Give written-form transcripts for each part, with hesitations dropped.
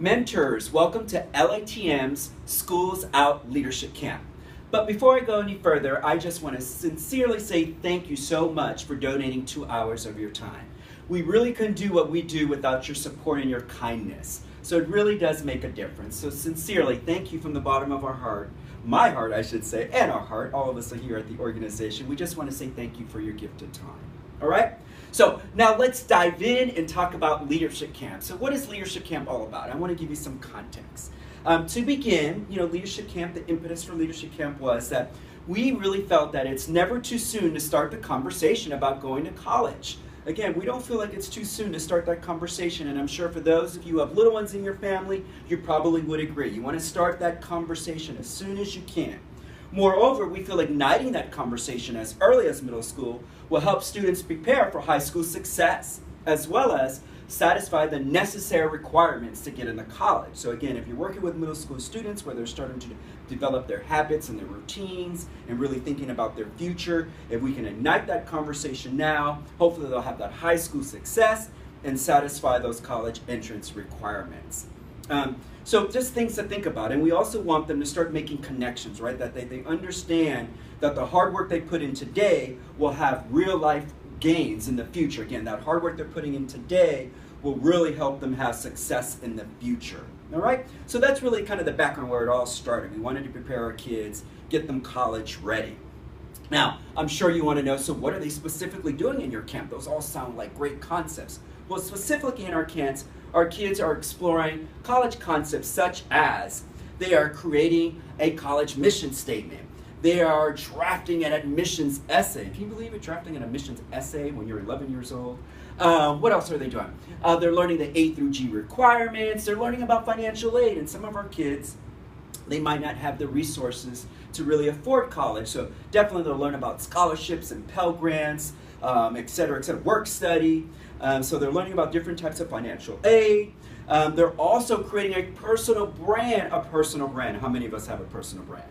Mentors, welcome to LATM's Schools Out Leadership Camp. But before I go any further, I just want to sincerely say thank you so much for donating 2 hours of your time. We really couldn't do what we do without your support and your kindness. So it really does make a difference. So sincerely, thank you from the bottom of our heart, my heart I should say, and our heart, all of us here at the organization. We just want to say thank you for your gifted time. All right? So now let's dive in and talk about Leadership Camp. So what is Leadership Camp all about? I want to give you some context. To begin, Leadership Camp, the impetus for Leadership Camp was that we really felt that it's never too soon to start the conversation about going to college. Again, we don't feel like it's too soon to start that conversation, and I'm sure for those of you who have little ones in your family, you probably would agree. You want to start that conversation as soon as you can. Moreover, we feel igniting that conversation as early as middle school will help students prepare for high school success, as well as satisfy the necessary requirements to get into college. So again, if you're working with middle school students where they're starting to develop their habits and their routines and really thinking about their future, if we can ignite that conversation now, hopefully they'll have that high school success and satisfy those college entrance requirements. So just things to think about. And we also want them to start making connections, right? That they understand that the hard work they put in today will have real life gains in the future. Again, that hard work they're putting in today will really help them have success in the future. All right? So that's really kind of the background where it all started. We wanted to prepare our kids, get them college ready. Now, I'm sure you want to know, so what are they specifically doing in your camp? Those all sound like great concepts. Well, specifically in our kids are exploring college concepts such as they are creating a college mission statement. They are drafting an admissions essay. Can you believe it, drafting an admissions essay when you're 11 years old? What else are they doing? They're learning the A through G requirements. They're learning about financial aid. And some of our kids, they might not have the resources to really afford college. So definitely they'll learn about scholarships and Pell Grants, et cetera, work study. So they're learning about different types of financial aid. They're also creating a personal brand. How many of us have a personal brand?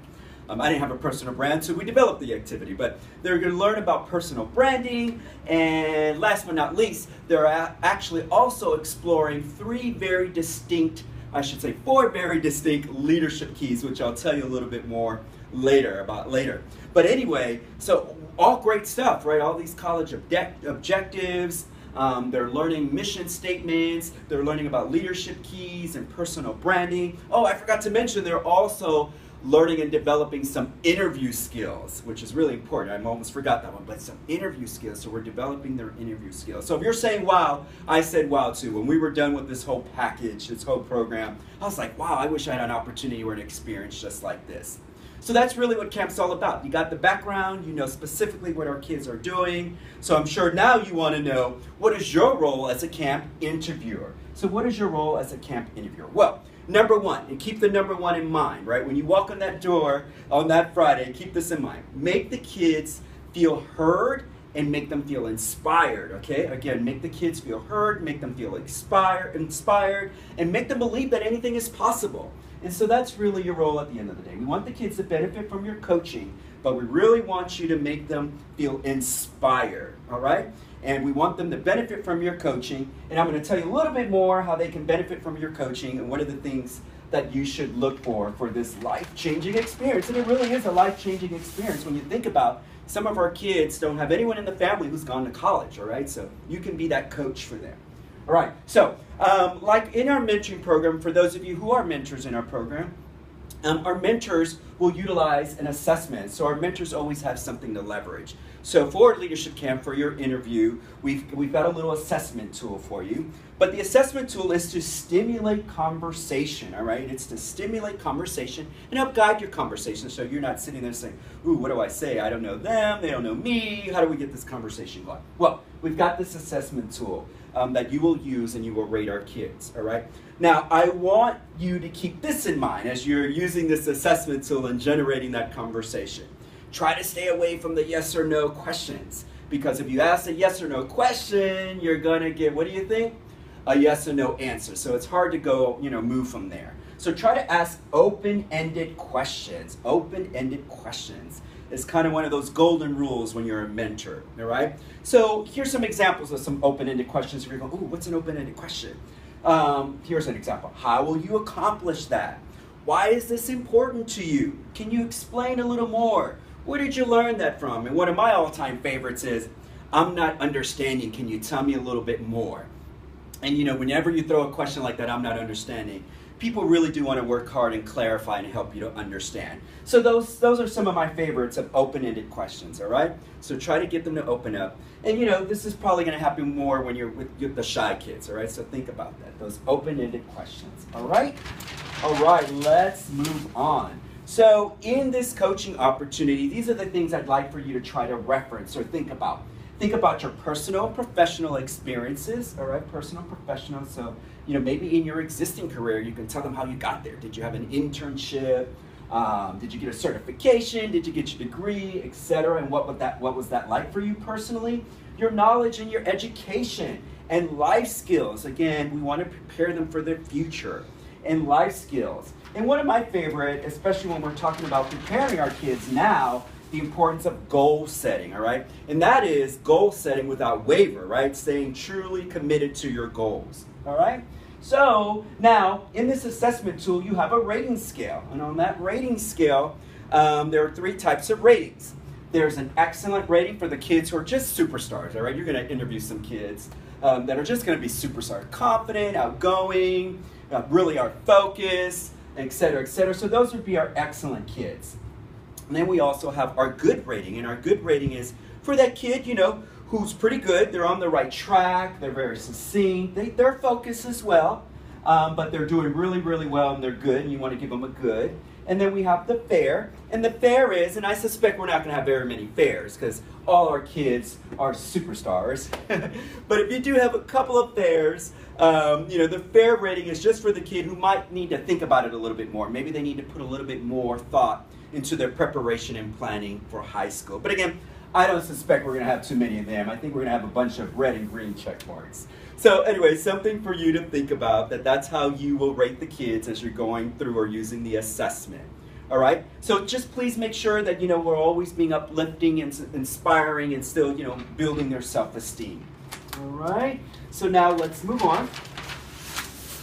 I didn't have a personal brand, so we developed the activity. But they're going to learn about personal branding. And last but not least, they're actually also exploring four very distinct leadership keys, which I'll tell you a little bit more later. But anyway, so all great stuff, right? All these college objectives. They're learning mission statements. They're learning about leadership keys and personal branding. Oh, I forgot to mention they're also learning and developing some interview skills, which is really important. I almost forgot that one, but some interview skills. So we're developing their interview skills. So if you're saying wow, I said wow too. When we were done with this whole package, this whole program, I was like, wow, I wish I had an opportunity or an experience just like this. So that's really what camp's all about. You got the background, you know specifically what our kids are doing. So I'm sure now you want to know, what is your role as a camp interviewer? So what is your role as a camp interviewer? Well, number one, and keep the number one in mind, right? When you walk on that door on that Friday, keep this in mind. Make the kids feel heard and make them feel inspired, okay? Again, make the kids feel heard, make them feel inspired, and make them believe that anything is possible. And so that's really your role at the end of the day. We want the kids to benefit from your coaching, but we really want you to make them feel inspired, all right? And we want them to benefit from your coaching. And I'm going to tell you a little bit more how they can benefit from your coaching and what are the things that you should look for this life-changing experience. And it really is a life-changing experience when you think about some of our kids don't have anyone in the family who's gone to college, all right? So you can be that coach for them. All right, so like in our mentoring program, for those of you who are mentors in our program, our mentors will utilize an assessment. So our mentors always have something to leverage. So for Leadership Camp, for your interview, we've got a little assessment tool for you. But the assessment tool is to stimulate conversation, all right? It's to stimulate conversation and help guide your conversation so you're not sitting there saying, ooh, what do I say? I don't know them, they don't know me. How do we get this conversation going? Well, we've got this assessment tool that you will use and you will rate our kids, all right? Now, I want you to keep this in mind as you're using this assessment tool and generating that conversation. Try to stay away from the yes or no questions, because if you ask a yes or no question, you're gonna get, what do you think? A yes or no answer. So it's hard to go, move from there. So try to ask open-ended questions. Open-ended questions is kind of one of those golden rules when you're a mentor, all right? So here's some examples of some open-ended questions where you're going, ooh, what's an open-ended question? Here's an example. How will you accomplish that? Why is this important to you? Can you explain a little more? Where did you learn that from? And one of my all-time favorites is, I'm not understanding. Can you tell me a little bit more? And whenever you throw a question like that, I'm not understanding, people really do want to work hard and clarify and help you to understand. So those are some of my favorites of open-ended questions, all right? So try to get them to open up. And this is probably going to happen more when you're with the shy kids, all right? So think about that, those open-ended questions, all right? All right, let's move on. So in this coaching opportunity, these are the things I'd like for you to try to reference or think about. Think about your personal and professional experiences, all right, personal and professional. So, maybe in your existing career, you can tell them how you got there. Did you have an internship? Did you get a certification? Did you get your degree, etc.? And what was that like for you personally? Your knowledge and your education and life skills. Again, we want to prepare them for their future. And life skills. And one of my favorite, especially when we're talking about preparing our kids now, the importance of goal setting, all right? And that is goal setting without waver, right? Staying truly committed to your goals, all right? So now, in this assessment tool, you have a rating scale. And on that rating scale, there are 3 types of ratings. There's an excellent rating for the kids who are just superstars, all right? You're going to interview some kids that are just going to be superstars, confident, outgoing, really are focused, et cetera, et cetera. So those would be our excellent kids. And then we also have our good rating, and our good rating is for that kid, who's pretty good. They're on the right track. They're very succinct. They're focused as well, but they're doing really, really well, and they're good, and you want to give them a good. And then we have the fair, and the fair is, and I suspect we're not going to have very many fairs because all our kids are superstars. But if you do have a couple of fairs, the fair rating is just for the kid who might need to think about it a little bit more. Maybe they need to put a little bit more thought into their preparation and planning for high school. But again, I don't suspect we're going to have too many of them. I think we're going to have a bunch of red and green check marks. So anyway, something for you to think about, that's how you will rate the kids as you're going through or using the assessment. All right? So just please make sure that, we're always being uplifting and inspiring and still, building their self-esteem. All right? So now let's move on.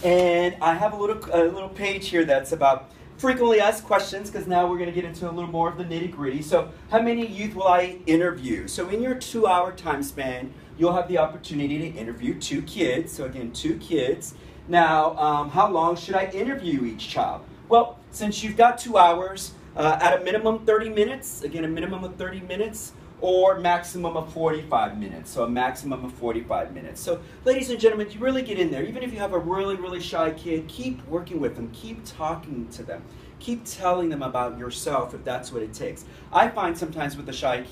And I have a little page here that's about frequently asked questions, because now we're going to get into a little more of the nitty-gritty. So how many youth will I interview? So in your 2-hour time span, you'll have the opportunity to interview 2 kids. So again, 2 kids. Now, how long should I interview each child? Well, since you've got 2 hours, at a minimum 30 minutes, again, a minimum of 30 minutes, or maximum of 45 minutes. So a maximum of 45 minutes. So ladies and gentlemen, you really get in there. Even if you have a really, really shy kid, keep working with them. Keep talking to them. Keep telling them about yourself if that's what it takes. I find sometimes with the shy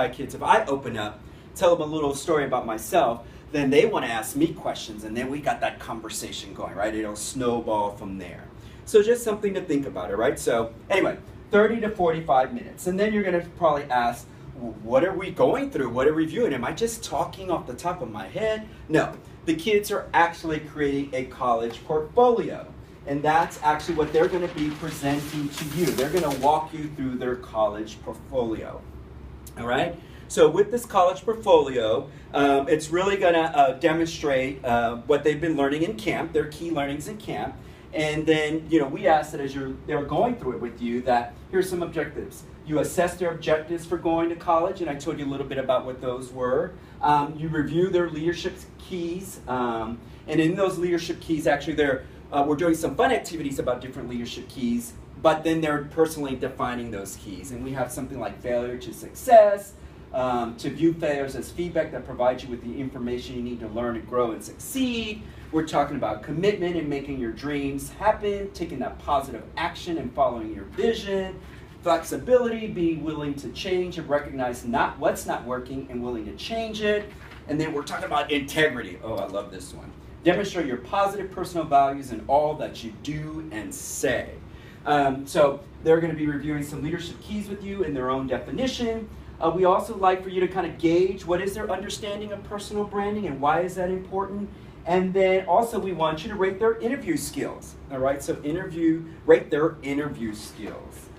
kids, if I open up, tell them a little story about myself, then they want to ask me questions, and then we got that conversation going, right? It'll snowball from there. So just something to think about, all right? So anyway, 30 to 45 minutes. And then you're going to probably ask, what are we going through? What are we reviewing? Am I just talking off the top of my head? No, the kids are actually creating a college portfolio. And that's actually what they're going to be presenting to you. They're going to walk you through their college portfolio. All right? So with this college portfolio, it's really going to demonstrate what they've been learning in camp, their key learnings in camp. And then, we ask that as they're going through it with you, that here's some objectives. You assess their objectives for going to college, and I told you a little bit about what those were. You review their leadership keys, and in those leadership keys, actually, we're doing some fun activities about different leadership keys, but then they're personally defining those keys. And we have something like failure to success, to view failures as feedback that provides you with the information you need to learn and grow and succeed. We're talking about commitment and making your dreams happen, taking that positive action and following your vision. Flexibility, be willing to change and recognize what's not working and willing to change it. And then we're talking about integrity. Oh, I love this one. Demonstrate your positive personal values in all that you do and say. So they're going to be reviewing some leadership keys with you in their own definition. We also like for you to kind of gauge what is their understanding of personal branding and why is that important. And then also we want you to rate their interview skills. All right, so rate their interview skills.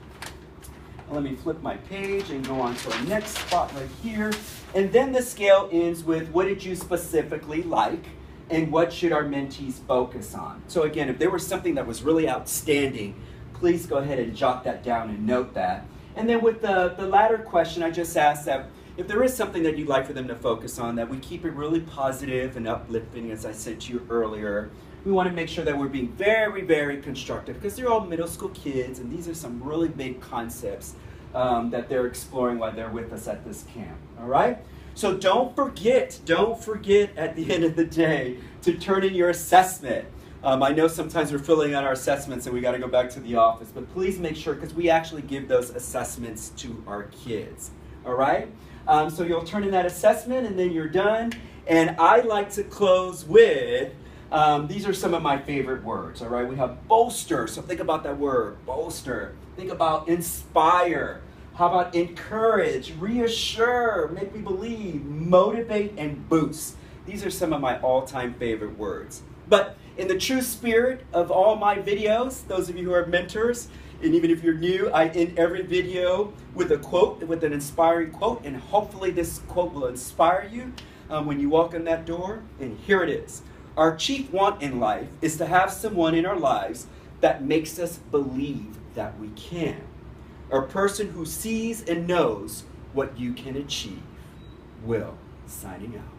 Let me flip my page and go on to our next spot right here. And then the scale ends with what did you specifically like? and what should our mentees focus on? So again, if there was something that was really outstanding, please go ahead and jot that down and note that. And then with the latter question, I just asked that if there is something that you'd like for them to focus on, that we keep it really positive and uplifting, as I said to you earlier. We want to make sure that we're being very, very constructive, because they're all middle school kids, and these are some really big concepts that they're exploring while they're with us at this camp, all right? So don't forget at the end of the day to turn in your assessment. I know sometimes we're filling out our assessments and we got to go back to the office, but please make sure, because we actually give those assessments to our kids, all right? So you'll turn in that assessment and then you're done. And I like to close with, these are some of my favorite words, all right? We have bolster, so think about that word, bolster. Think about inspire. How about encourage, reassure, make me believe, motivate, and boost? These are some of my all-time favorite words. But in the true spirit of all my videos, those of you who are mentors, and even if you're new, I end every video with a quote, with an inspiring quote, and hopefully this quote will inspire you when you walk in that door. And here it is. Our chief want in life is to have someone in our lives that makes us believe that we can. A person who sees and knows what you can achieve. Will, signing out.